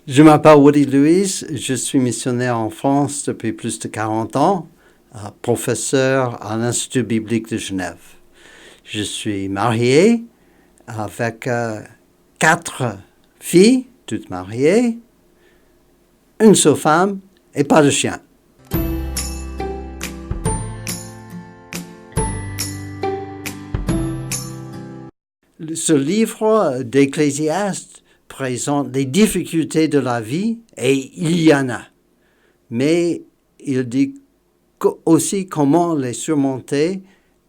Je m'appelle Woody Lewis, je suis missionnaire en France depuis plus de 40 ans, professeur à l'Institut biblique de Genève. Je suis marié avec 4 filles, toutes mariées, une seule femme et pas de chien. Ce livre d'Ecclésiaste présente les difficultés de la vie, et il y en a. Mais il dit aussi comment les surmonter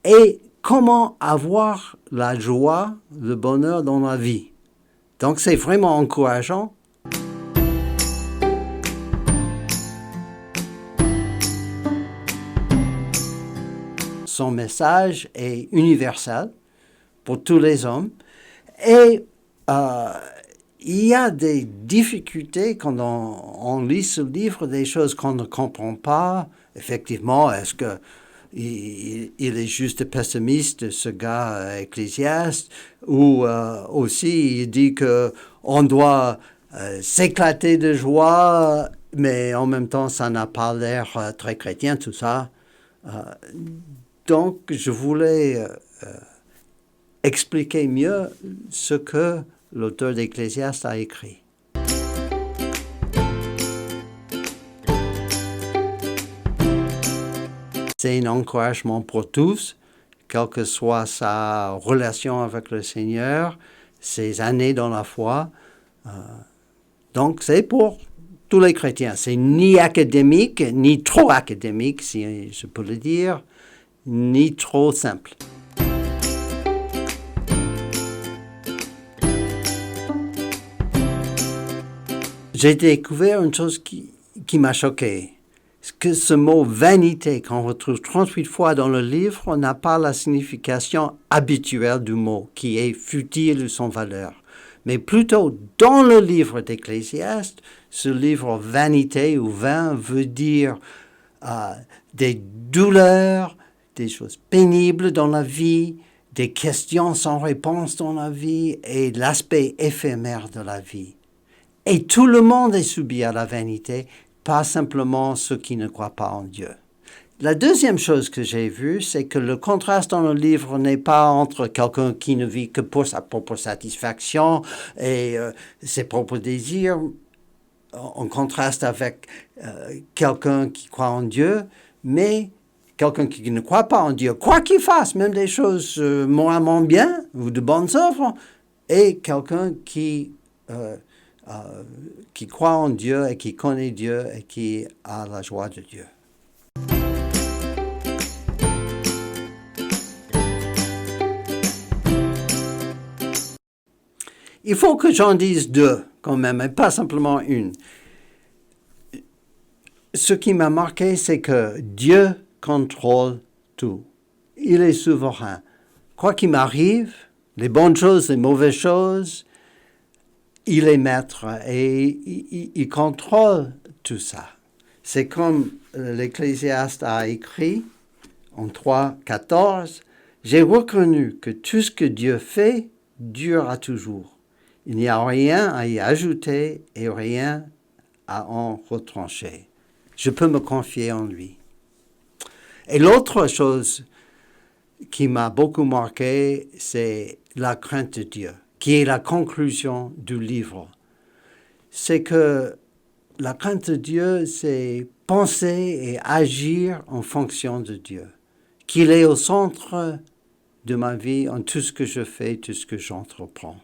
et comment avoir la joie, le bonheur dans la vie. Donc c'est vraiment encourageant. Son message est universel pour tous les hommes et il y a des difficultés quand on lit ce livre, des choses qu'on ne comprend pas. Effectivement, est-ce qu'il est juste pessimiste, ce gars Ecclésiaste, ou aussi il dit qu'on doit s'éclater de joie, mais en même temps, ça n'a pas l'air très chrétien, tout ça. Donc, je voulais expliquer mieux ce que l'auteur d'Ecclésiaste a écrit. C'est un encouragement pour tous, quelle que soit sa relation avec le Seigneur, ses années dans la foi. Donc, c'est pour tous les chrétiens. C'est ni académique, ni trop académique, si je peux le dire, ni trop simple. J'ai découvert une chose qui m'a choqué. Que ce mot vanité, qu'on retrouve 38 fois dans le livre, n'a pas la signification habituelle du mot, qui est futile ou sans valeur. Mais plutôt, dans le livre d'Ecclésiaste, ce livre vanité ou vain veut dire des douleurs, des choses pénibles dans la vie, des questions sans réponse dans la vie et l'aspect éphémère de la vie. Et tout le monde est soumis à la vanité, pas simplement ceux qui ne croient pas en Dieu. La deuxième chose que j'ai vue, c'est que le contraste dans le livre n'est pas entre quelqu'un qui ne vit que pour sa propre satisfaction et ses propres désirs, en contraste avec quelqu'un qui croit en Dieu, mais quelqu'un qui ne croit pas en Dieu, quoi qu'il fasse, même des choses moralement bien ou de bonnes œuvres, et quelqu'un qui croit en Dieu et qui connaît Dieu et qui a la joie de Dieu. Il faut que j'en dise 2 quand même, et pas simplement une. Ce qui m'a marqué, c'est que Dieu contrôle tout. Il est souverain. Quoi qu'il m'arrive, les bonnes choses, les mauvaises choses, il est maître et il contrôle tout ça. C'est comme l'Ecclésiaste a écrit en 3:14, « J'ai reconnu que tout ce que Dieu fait dure à toujours. Il n'y a rien à y ajouter et rien à en retrancher. Je peux me confier en lui. » Et l'autre chose qui m'a beaucoup marqué, c'est la crainte de Dieu, qui est la conclusion du livre. C'est que la crainte de Dieu, c'est penser et agir en fonction de Dieu, qu'il est au centre de ma vie en tout ce que je fais, tout ce que j'entreprends.